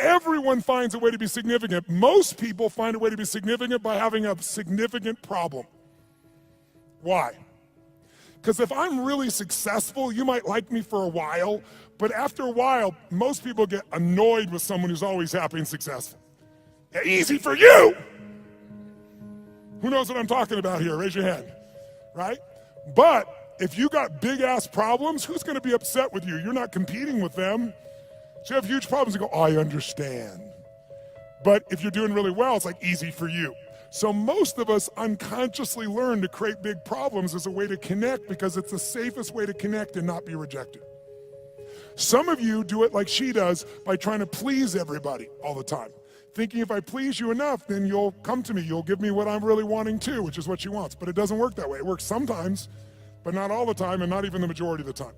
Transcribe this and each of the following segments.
Everyone finds a way to be significant. Most people find a way to be significant by having a significant problem. Why? Because if I'm really successful, you might like me for a while, but after a while, most people get annoyed with someone who's always happy and successful. Easy for you! Who knows what I'm talking about here? Raise your hand, right? But if you got big ass problems, who's gonna be upset with you? You're not competing with them. So you have huge problems and go, I understand. But if you're doing really well, it's like easy for you. So most of us unconsciously learn to create big problems as a way to connect because it's the safest way to connect and not be rejected. Some of you do it like she does by trying to please everybody all the time. Thinking if I please you enough, then you'll come to me, you'll give me what I'm really wanting too, which is what she wants. But it doesn't work that way. It works sometimes, but not all the time and not even the majority of the time.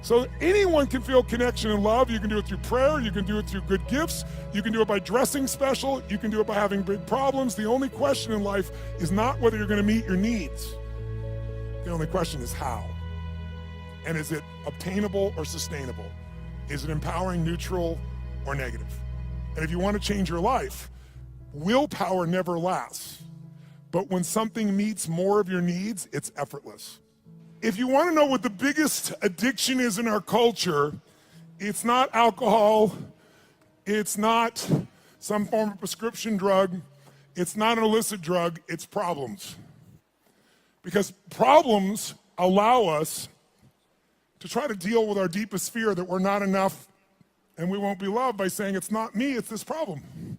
So anyone can feel connection and love. You can do it through prayer, you can do it through good gifts, you can do it by dressing special, you can do it by having big problems. The only question in life is not whether you're gonna meet your needs. The only question is how. And is it obtainable or sustainable? Is it empowering, neutral, or negative? And if you want to change your life, willpower never lasts. But when something meets more of your needs, it's effortless. If you want to know what the biggest addiction is in our culture, it's not alcohol, it's not some form of prescription drug, it's not an illicit drug, it's problems. Because problems allow us to try to deal with our deepest fear that we're not enough and we won't be loved by saying, it's not me, it's this problem.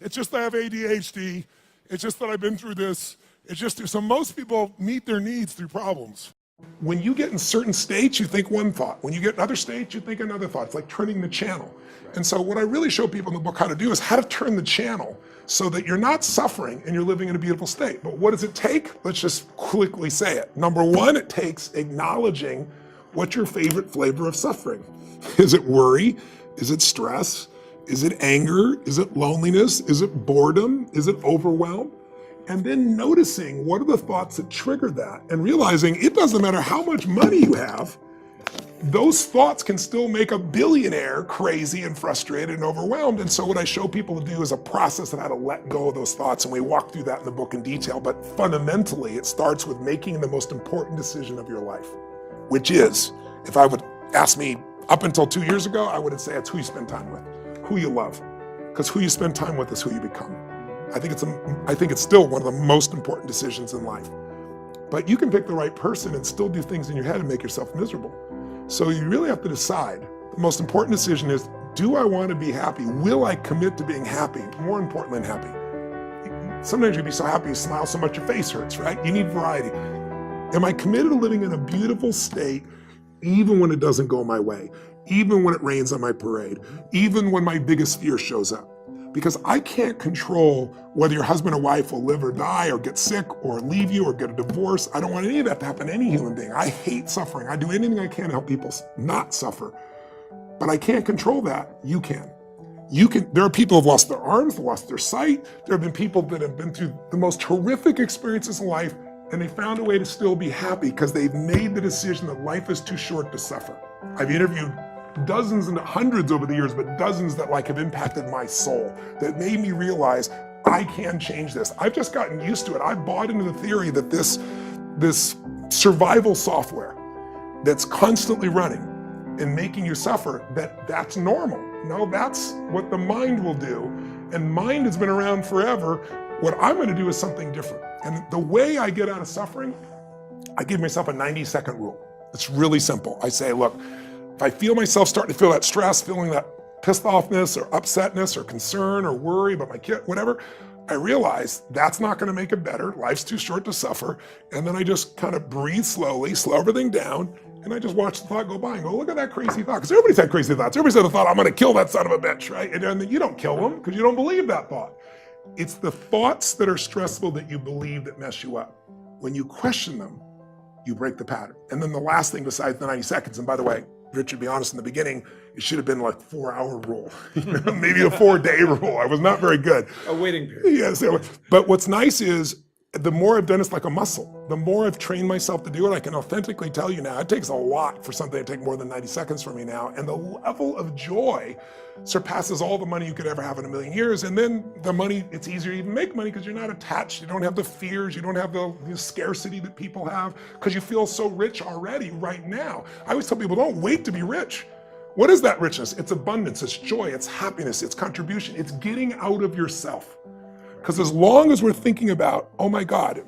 It's just that I have ADHD, it's just that I've been through this, it's just, so most people meet their needs through problems. When you get in certain states, you think one thought. When you get in other states, you think another thought. It's like turning the channel. And so what I really show people in the book how to do is how to turn the channel so that you're not suffering and you're living in a beautiful state. But what does it take? Let's just quickly say it. Number one, it takes acknowledging what's your favorite flavor of suffering. Is it worry? Is it stress? Is it anger? Is it loneliness? Is it boredom? Is it overwhelm? And then noticing what are the thoughts that trigger that and realizing it doesn't matter how much money you have, those thoughts can still make a billionaire crazy and frustrated and overwhelmed. And so what I show people to do is a process of how to let go of those thoughts. And we walk through that in the book in detail. But fundamentally, it starts with making the most important decision of your life, which is, if I would ask me up until 2 years ago, I would say it's who you spend time with, who you love. Because who you spend time with is who you become. I think it's still one of the most important decisions in life. But you can pick the right person and still do things in your head and make yourself miserable. So you really have to decide. The most important decision is, do I want to be happy? Will I commit to being happy? More important than happy. Sometimes you'll be so happy you smile so much your face hurts, right? You need variety. Am I committed to living in a beautiful state even when it doesn't go my way? Even when it rains on my parade? Even when my biggest fear shows up? Because I can't control whether your husband or wife will live or die or get sick or leave you or get a divorce. I don't want any of that to happen to any human being. I hate suffering. I do anything I can to help people not suffer. But I can't control that. You can. There are people who have lost their arms, lost their sight. There have been people that have been through the most horrific experiences in life and they found a way to still be happy because they've made the decision that life is too short to suffer. I've interviewed dozens and hundreds over the years, but dozens that have impacted my soul, that made me realize I can change this. I've just gotten used to it. I bought into the theory that this survival software that's constantly running and making you suffer, that's normal. No, that's what the mind will do. And mind has been around forever. What I'm gonna do is something different. And the way I get out of suffering, I give myself a 90-second rule. It's really simple. I say, look, if I feel myself starting to feel that stress, feeling that pissed offness or upsetness or concern or worry about my kid, whatever, I realize that's not gonna make it better. Life's too short to suffer. And then I just kind of breathe slowly, slow everything down, and I just watch the thought go by and go, look at that crazy thought. Because everybody's had crazy thoughts. Everybody's had a thought, I'm gonna kill that son of a bitch, right? And then you don't kill them because you don't believe that thought. It's the thoughts that are stressful that you believe that mess you up. When you question them, you break the pattern. And then the last thing besides the 90 seconds, and by the way, Richard, to be honest, in the beginning, it should have been like 4-hour rule, maybe a 4-day rule. I was not very good. A waiting period. Yes, but what's nice is The more I've done, it's like a muscle. The more I've trained myself to do it, I can authentically tell you now, it takes a lot for something to take more than 90 seconds for me now. And the level of joy surpasses all the money you could ever have in a million years. And then the money, it's easier to even make money because you're not attached. You don't have the fears. You don't have the scarcity that people have because you feel so rich already right now. I always tell people, don't wait to be rich. What is that richness? It's abundance, it's joy, it's happiness, it's contribution. It's getting out of yourself. Because as long as we're thinking about, oh my God,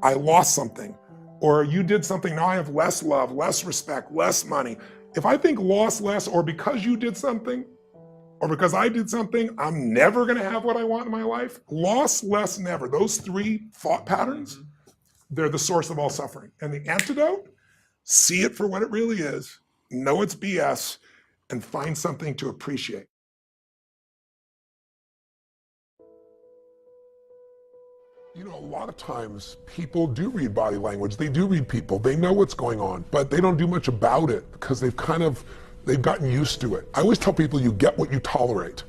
I lost something, or you did something, now I have less love, less respect, less money. If I think lost less, or because you did something, or because I did something, I'm never gonna have what I want in my life. Lost less, never. Those three thought patterns, they're the source of all suffering. And the antidote, see it for what it really is, know it's BS, and find something to appreciate. You know, a lot of times people do read body language. They do read people. They know what's going on, but they don't do much about it because they've gotten used to it. I always tell people you get what you tolerate.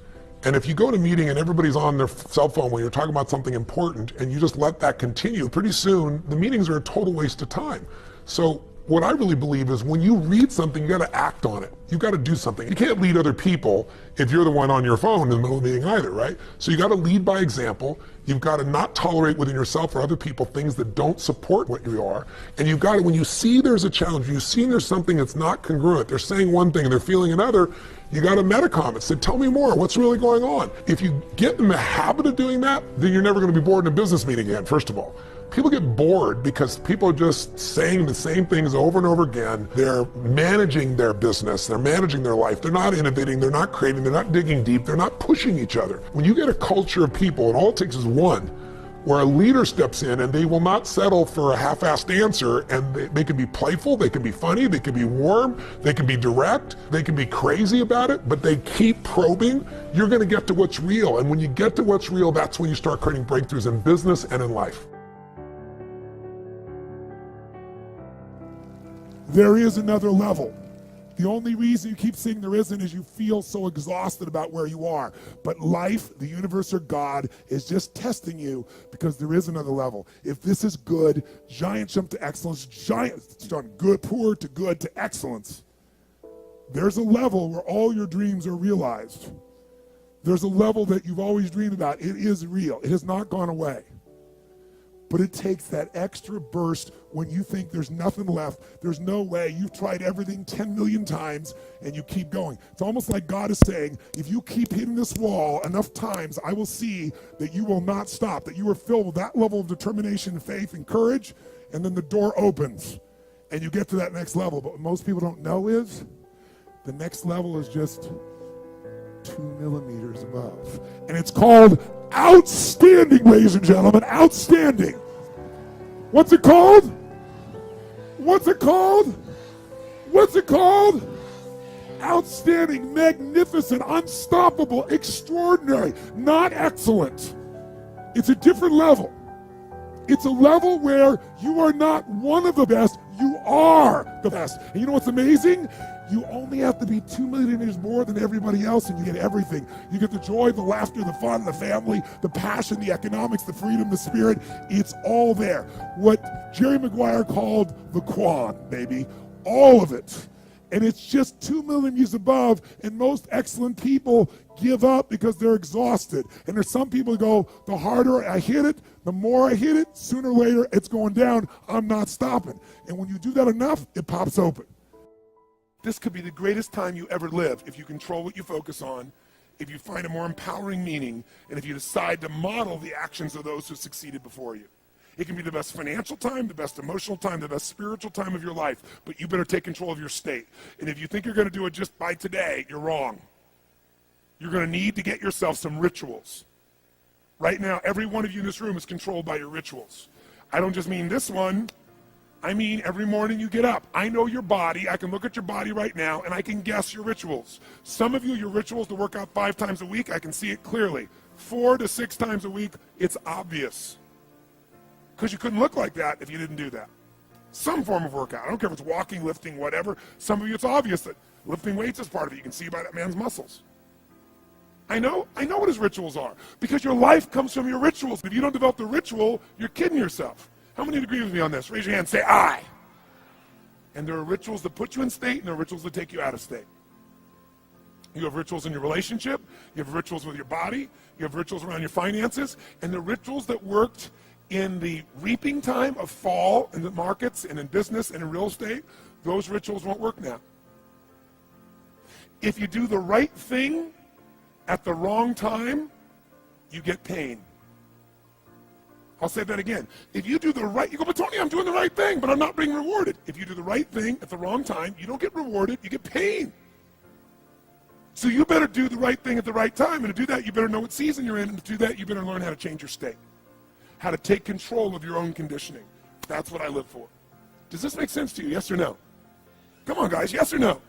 And if you go to a meeting and everybody's on their cell phone when you're talking about something important and you just let that continue, pretty soon the meetings are a total waste of time. So what I really believe is when you read something, you got to act on it. You got to do something. You can't lead other people if you're the one on your phone in the middle of the meeting either, right? So you got to lead by example. You've got to not tolerate within yourself or other people things that don't support what you are. And you've got to, when you see there's a challenge, you see there's something that's not congruent, they're saying one thing and they're feeling another, you got to metacomment, say, tell me more, what's really going on? If you get in the habit of doing that, then you're never going to be bored in a business meeting again, first of all. People get bored because people are just saying the same things over and over again. They're managing their business, they're managing their life, they're not innovating, they're not creating, they're not digging deep, they're not pushing each other. When you get a culture of people, and all it takes is one, where a leader steps in and they will not settle for a half-assed answer, and they can be playful, they can be funny, they can be warm, they can be direct, they can be crazy about it, but they keep probing, you're gonna get to what's real. And when you get to what's real, that's when you start creating breakthroughs in business and in life. There is another level. The only reason you keep saying there isn't is you feel so exhausted about where you are. But life, the universe, or God is just testing you because there is another level. If this is good, giant jump to excellence, giant from good, poor to good to excellence. There's a level where all your dreams are realized. There's a level that you've always dreamed about. It is real. It has not gone away. But it takes that extra burst when you think there's nothing left, there's no way, you've tried everything 10 million times and you keep going. It's almost like God is saying, if you keep hitting this wall enough times, I will see that you will not stop, that you are filled with that level of determination, faith, and courage, and then the door opens and you get to that next level. But what most people don't know is the next level is just 2 millimeters above. And it's called outstanding, ladies and gentlemen, outstanding. What's it called? What's it called? What's it called? Outstanding, magnificent, unstoppable, extraordinary, not excellent. It's a different level. It's a level where you are not one of the best, you are the best. And you know what's amazing? You only have to be 2 millimeters more than everybody else and you get everything. You get the joy, the laughter, the fun, the family, the passion, the economics, the freedom, the spirit. It's all there. What Jerry Maguire called the quad, baby. All of it. And it's just 2 millimeters above, and most excellent people give up because they're exhausted. And there's some people who go, the harder I hit it, the more I hit it, sooner or later it's going down, I'm not stopping. And when you do that enough, it pops open. This could be the greatest time you ever live if you control what you focus on, if you find a more empowering meaning, and if you decide to model the actions of those who succeeded before you. It can be the best financial time, the best emotional time, the best spiritual time of your life, but you better take control of your state. And if you think you're going to do it just by today, you're wrong. You're going to need to get yourself some rituals. Right now, every one of you in this room is controlled by your rituals. I don't just mean this one. I mean, every morning you get up. I know your body. I can look at your body right now, and I can guess your rituals. Some of you, your rituals to work out 5 times a week, I can see it clearly. 4 to 6 times a week, it's obvious. Because you couldn't look like that if you didn't do that. Some form of workout. I don't care if it's walking, lifting, whatever. Some of you, it's obvious that lifting weights is part of it. You can see by that man's muscles. I know what his rituals are. Because your life comes from your rituals. If you don't develop the ritual, you're kidding yourself. How many agree with me on this? Raise your hand, say I. And there are rituals that put you in state, and there are rituals that take you out of state. You have rituals in your relationship, you have rituals with your body, you have rituals around your finances, and the rituals that worked in the reaping time of fall in the markets and in business and in real estate, those rituals won't work now. If you do the right thing at the wrong time, you get pain. I'll say that again. If you do the right, you go, but Tony, I'm doing the right thing, but I'm not being rewarded. If you do the right thing at the wrong time, you don't get rewarded, you get pain. So you better do the right thing at the right time, and to do that, you better know what season you're in, and to do that, you better learn how to change your state, how to take control of your own conditioning. That's what I live for. Does this make sense to you, yes or no? Come on, guys, yes or no?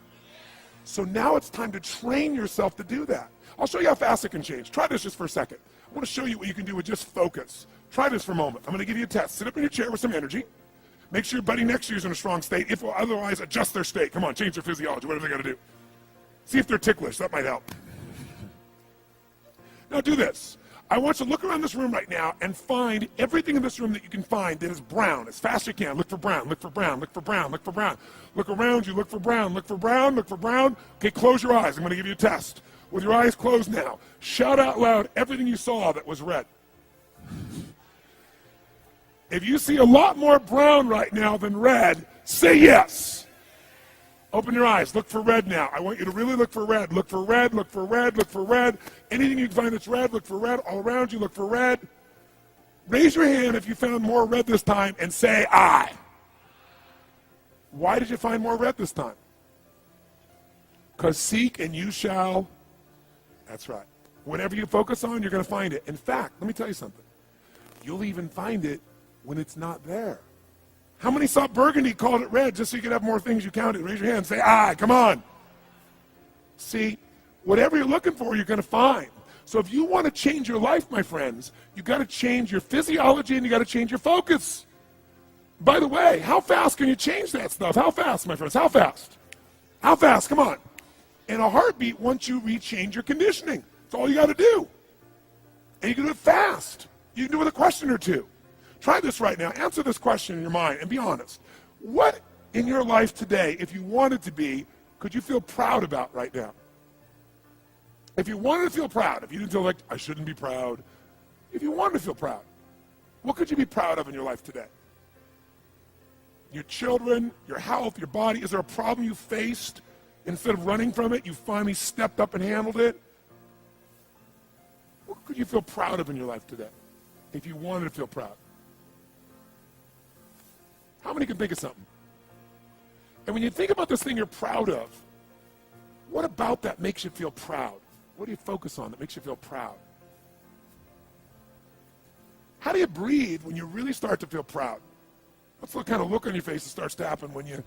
So now it's time to train yourself to do that. I'll show you how fast it can change. Try this just for a second. I want to show you what you can do with just focus. Try this for a moment. I'm going to give you a test. Sit up in your chair with some energy. Make sure your buddy next to you is in a strong state. If otherwise, adjust their state. Come on, change their physiology, whatever they got to do. See if they're ticklish. That might help. Now do this. I want you to look around this room right now and find everything in this room that you can find that is brown as fast as you can. Look for brown, look for brown, look for brown, look for brown. Look around you, look for brown, look for brown, look for brown. Okay, close your eyes. I'm going to give you a test. With your eyes closed now, shout out loud everything you saw that was red. If you see a lot more brown right now than red, say yes. Open your eyes. Look for red now. I want you to really look for red. Look for red, look for red, look for red. Anything you can find that's red, look for red. All around you, look for red. Raise your hand if you found more red this time and say I. Why did you find more red this time? Because seek and you shall. That's right. Whatever you focus on, you're going to find it. In fact, let me tell you something. You'll even find it when it's not there. How many saw burgundy, called it red, just so you could have more things you counted? Raise your hand and say, I, come on. See, whatever you're looking for, you're going to find. So if you want to change your life, my friends, you've got to change your physiology and you got to change your focus. By the way, how fast can you change that stuff? How fast, my friends? How fast? How fast? Come on. In a heartbeat, once you rechange your conditioning. That's all you got to do. And you can do it fast. You can do it with a question or two. Try this right now. Answer this question in your mind and be honest. What in your life today, if you wanted to be, could you feel proud about right now? If you wanted to feel proud, if you didn't feel like, I shouldn't be proud, if you wanted to feel proud, what could you be proud of in your life today? Your children, your health, your body. Is there a problem you faced? Instead of running from it, you finally stepped up and handled it? What could you feel proud of in your life today if you wanted to feel proud? How many can think of something? And when you think about this thing you're proud of, what about that makes you feel proud? What do you focus on that makes you feel proud? How do you breathe when you really start to feel proud? What's the kind of look on your face that starts to happen when you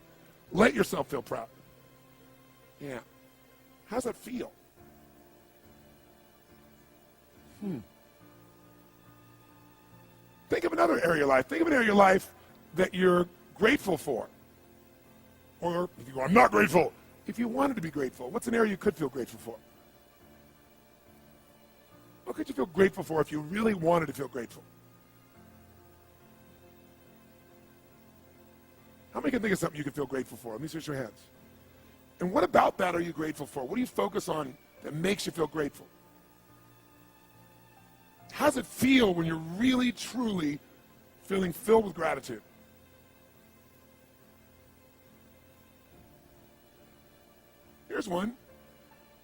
let yourself feel proud? Yeah. How's that feel? Think of another area of your life. Think of an area of your life that you're grateful for. Or if you go, I'm not grateful. If you wanted to be grateful, what's an area you could feel grateful for? What could you feel grateful for if you really wanted to feel grateful? How many can think of something you could feel grateful for? Let me see your hands. And what about that are you grateful for? What do you focus on that makes you feel grateful? How does it feel when you're really, truly feeling filled with gratitude? Here's one.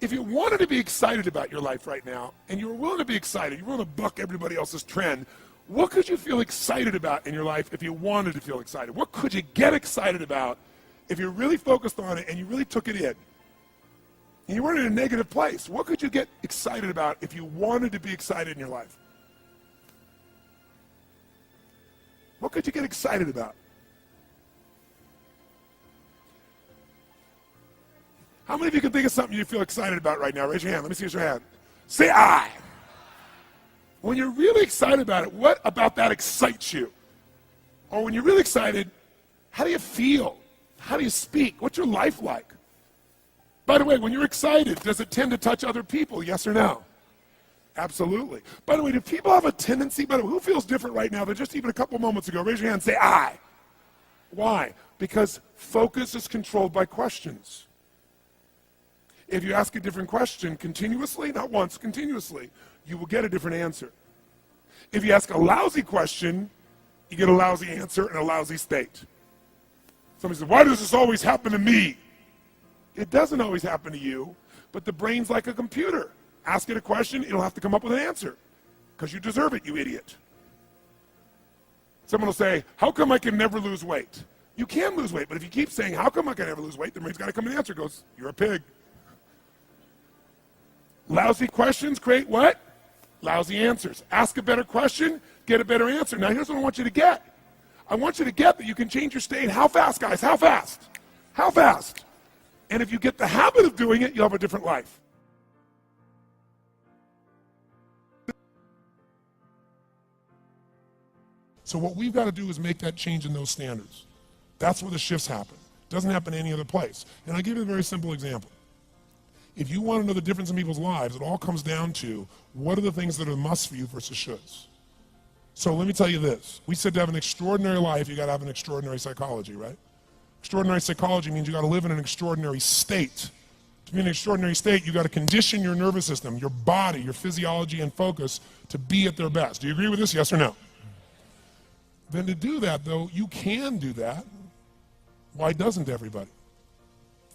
If you wanted to be excited about your life right now, and you were willing to be excited, you're willing to buck everybody else's trend, what could you feel excited about in your life if you wanted to feel excited? What could you get excited about if you really focused on it and you really took it in? And you weren't in a negative place. What could you get excited about if you wanted to be excited in your life? What could you get excited about? How many of you can think of something you feel excited about right now? Raise your hand. Let me see your hand. Say I. When you're really excited about it, what about that excites you? Or when you're really excited, how do you feel? How do you speak? What's your life like? By the way, when you're excited, does it tend to touch other people? Yes or no? Absolutely. By the way, do people have a tendency, by the way, who feels different right now than just even a couple moments ago? Raise your hand and say, I. Why? Because focus is controlled by questions. If you ask a different question continuously, not once, continuously, you will get a different answer. If you ask a lousy question, you get a lousy answer and a lousy state. Somebody says, why does this always happen to me? It doesn't always happen to you, but the brain's like a computer. Ask it a question, it'll have to come up with an answer because you deserve it, you idiot. Someone will say, how come I can never lose weight? You can lose weight, but if you keep saying, how come I can never lose weight, the brain's got to come with an answer. It goes, you're a pig. Lousy questions create what? Lousy answers. Ask a better question, get a better answer. Now here's what I want you to get. I want you to get that you can change your state. How fast, guys? How fast? How fast? And if you get the habit of doing it, you'll have a different life. So what we've got to do is make that change in those standards. That's where the shifts happen. It doesn't happen any other place. And I'll give you a very simple example. If you want to know the difference in people's lives, it all comes down to what are the things that are musts for you versus shoulds. So let me tell you this. We said to have an extraordinary life, you got to have an extraordinary psychology, right? Extraordinary psychology means you got to live in an extraordinary state. To be in an extraordinary state, you got to condition your nervous system, your body, your physiology and focus to be at their best. Do you agree with this? Yes or no? Then to do that, though, you can do that. Why doesn't everybody?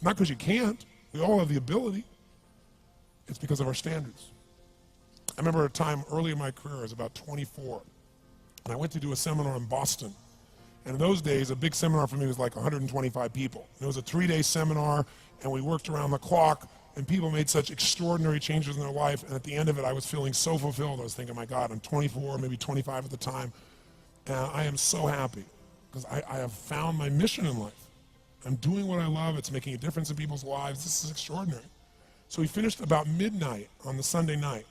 Not because you can't. We all have the ability. It's because of our standards. I remember a time early in my career, I was about 24, and I went to do a seminar in Boston. And in those days, a big seminar for me was like 125 people. It was a 3-day seminar, and we worked around the clock, and people made such extraordinary changes in their life. And at the end of it, I was feeling so fulfilled. I was thinking, my God, I'm 24, maybe 25 at the time. And I am so happy because I have found my mission in life. I'm doing what I love. It's making a difference in people's lives. This is extraordinary. So we finished about midnight on the Sunday night.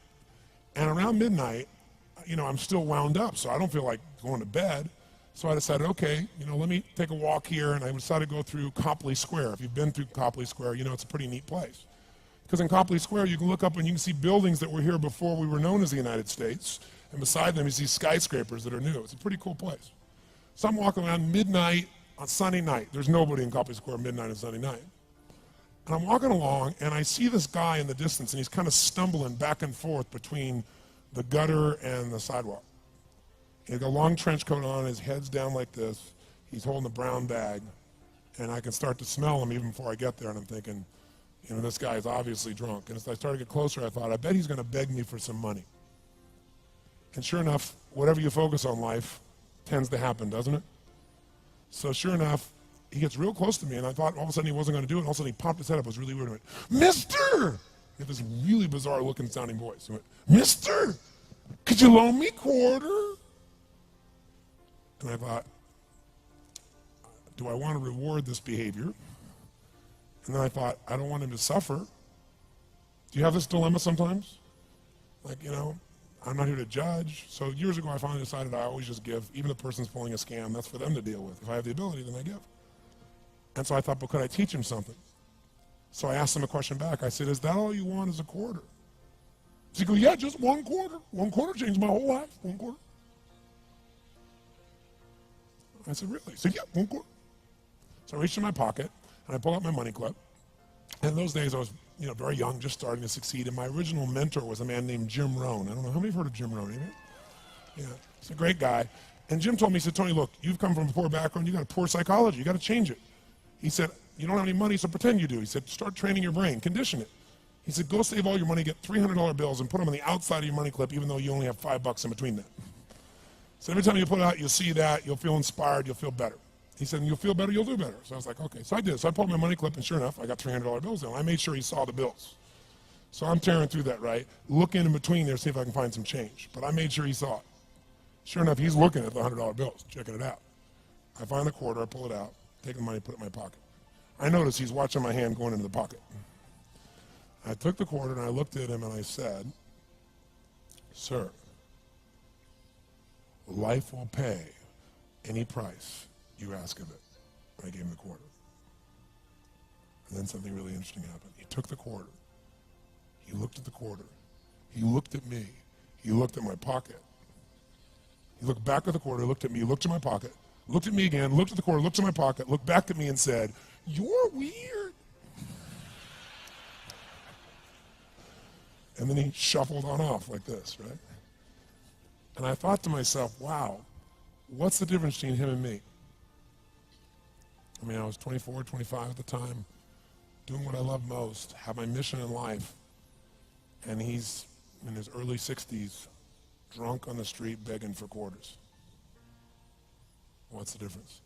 And around midnight, you know, I'm still wound up, so I don't feel like going to bed. So I decided, okay, you know, let me take a walk here, and I decided to go through Copley Square. If you've been through Copley Square, you know it's a pretty neat place. Because in Copley Square, you can look up and you can see buildings that were here before we were known as the United States. And beside them, you see skyscrapers that are new. It's a pretty cool place. So I'm walking around midnight on Sunday night. There's nobody in Copley Square midnight on Sunday night. And I'm walking along, and I see this guy in the distance, and he's kind of stumbling back and forth between the gutter and the sidewalk. He's got a long trench coat on, his head's down like this. He's holding a brown bag, and I can start to smell him even before I get there, and I'm thinking, you know, this guy is obviously drunk. And as I started to get closer, I thought, I bet he's going to beg me for some money. And sure enough, whatever you focus on life tends to happen, doesn't it? So sure enough, he gets real close to me, and I thought all of a sudden he wasn't going to do it, and all of a sudden he popped his head up. It was really weird. He went, Mister! He had this really bizarre looking sounding voice. He went, Mister, could you loan me a quarter? And I thought, do I want to reward this behavior? And then I thought, I don't want him to suffer. Do you have this dilemma sometimes? Like, you know, I'm not here to judge. So years ago, I finally decided I always just give. Even if the person's pulling a scam, that's for them to deal with. If I have the ability, then I give. And so I thought, but could I teach him something? So I asked him a question back. I said, is that all you want is a quarter? So he goes, yeah, just 1 quarter. 1 quarter changed my whole life. 1 quarter. I said, really? He said, yeah, 1 quarter. So I reached in my pocket, and I pulled out my money clip. And in those days, I was, you know, very young, just starting to succeed. And my original mentor was a man named Jim Rohn. I don't know, how many have heard of Jim Rohn? Anybody? Yeah, he's a great guy. And Jim told me, he said, Tony, look, you've come from a poor background. You got a poor psychology. You got to change it. He said, you don't have any money, so pretend you do. He said, start training your brain, condition it. He said, go save all your money, get $300 bills, and put them on the outside of your money clip, even though you only have $5 in between that. So every time you put it out, you'll see that, you'll feel inspired, you'll feel better. He said, and you'll feel better, you'll do better. So I was like, okay. So I did. So I pulled my money clip, and sure enough, I got $300 bills in. I made sure he saw the bills. So I'm tearing through that, right? Looking in between there, see if I can find some change. But I made sure he saw it. Sure enough, he's looking at the $100 bills, checking it out. I find the quarter, I pull it out, take the money, put it in my pocket. I notice he's watching my hand going into the pocket. I took the quarter and I looked at him and I said, sir, life will pay any price you ask of it. And I gave him the quarter. And then something really interesting happened. He took the quarter. He looked at the quarter. He looked at me. He looked at my pocket. He looked back at the quarter, looked at me, looked at my pocket, looked at me again, looked at the quarter, looked at my pocket, looked back at me and said, "You're weird." And then he shuffled on off like this, right? And I thought to myself, wow, what's the difference between him and me? I mean, I was 24, 25 at the time, doing what I love most, have my mission in life, and he's in his early 60s, drunk on the street begging for quarters. What's the difference?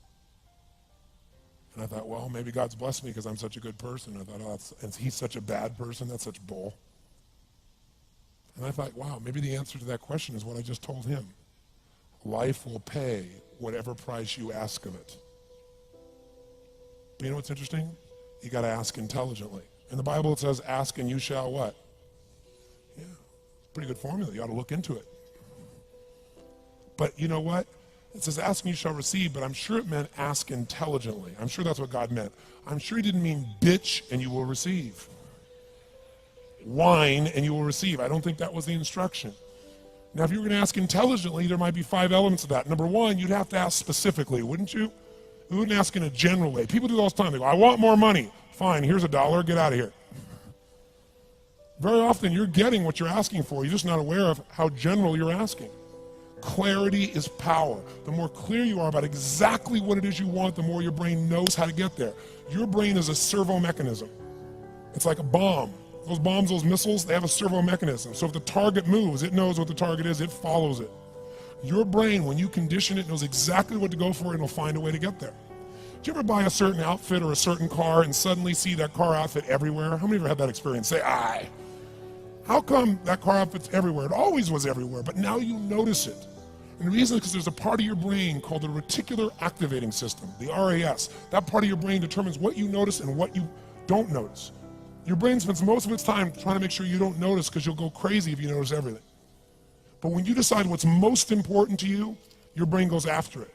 And I thought, well, maybe God's blessed me because I'm such a good person. I thought, oh, and he's such a bad person, that's such bull. And I thought, wow, maybe the answer to that question is what I just told him. Life will pay whatever price you ask of it. But you know what's interesting? You got to ask intelligently. In the Bible it says, ask and you shall what? Yeah, pretty good formula. You ought to look into it. But you know what? It says ask and you shall receive, but I'm sure it meant ask intelligently. I'm sure that's what God meant. I'm sure he didn't mean bitch and you will receive. Whine and you will receive. I don't think that was the instruction. Now, if you were going to ask intelligently, there might be 5 elements of that. Number one, you'd have to ask specifically, wouldn't you? You wouldn't ask in a general way. People do it all the time. They go, I want more money. Fine, here's $1, get out of here. Very often you're getting what you're asking for. You're just not aware of how general you're asking. Clarity is power. The more clear you are about exactly what it is you want, the more your brain knows how to get there. Your brain is a servo mechanism. It's like a bomb. Those bombs, those missiles, they have a servo mechanism. So if the target moves, it knows what the target is, it follows it. Your brain, when you condition it, knows exactly what to go for and it'll find a way to get there. Do you ever buy a certain outfit or a certain car and suddenly see that car outfit everywhere? How many of you have had that experience? Say, aye. How come that car outfit's everywhere? It always was everywhere, but now you notice it. And the reason is because there's a part of your brain called the reticular activating system, the RAS. That part of your brain determines what you notice and what you don't notice. Your brain spends most of its time trying to make sure you don't notice because you'll go crazy if you notice everything. But when you decide what's most important to you, your brain goes after it.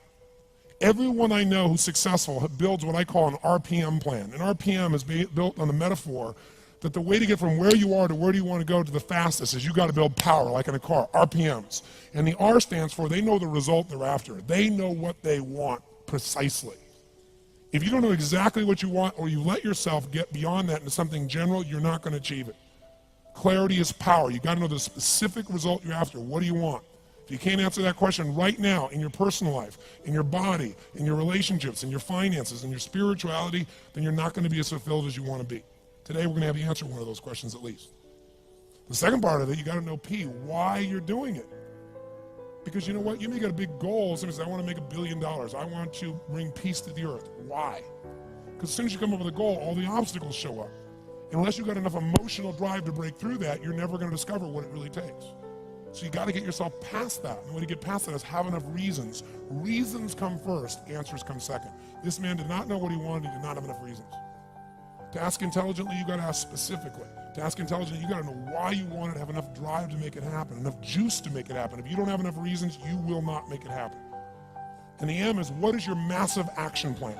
Everyone I know who's successful builds what I call an RPM plan. An RPM is built on the metaphor that the way to get from where you are to where do you want to go to the fastest is you got to build power, like in a car, RPMs. And the R stands for they know the result they're after. They know what they want precisely. If you don't know exactly what you want or you let yourself get beyond that into something general, you're not going to achieve it. Clarity is power. You got to know the specific result you're after. What do you want? If you can't answer that question right now in your personal life, in your body, in your relationships, in your finances, in your spirituality, then you're not going to be as fulfilled as you want to be. Today we're going to have you answer one of those questions at least. The second part of it, you got to know P, why you're doing it. Because you know what? You may get a big goal. Somebody says, I want to make $1 billion. I want to bring peace to the earth. Why? Because as soon as you come up with a goal, all the obstacles show up. Unless you've got enough emotional drive to break through that, you're never going to discover what it really takes. So you got to get yourself past that. And the way to get past that is have enough reasons. Reasons come first, answers come second. This man did not know what he wanted, he did not have enough reasons. To ask intelligently, you got to ask specifically. To ask intelligently, you got to know why you want it, have enough drive to make it happen, enough juice to make it happen. If you don't have enough reasons, you will not make it happen. And the M is, what is your massive action plan?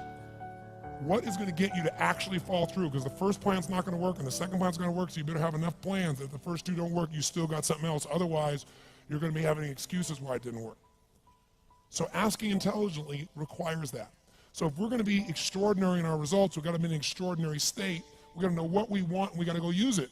What is going to get you to actually fall through? Because the first plan's not going to work and the second plan's going to work, so you better have enough plans that if the first two don't work, you still got something else. Otherwise, you're going to be having excuses why it didn't work. So asking intelligently requires that. So if we're going to be extraordinary in our results, we've got to be in an extraordinary state. We've got to know what we want and we got to go use it.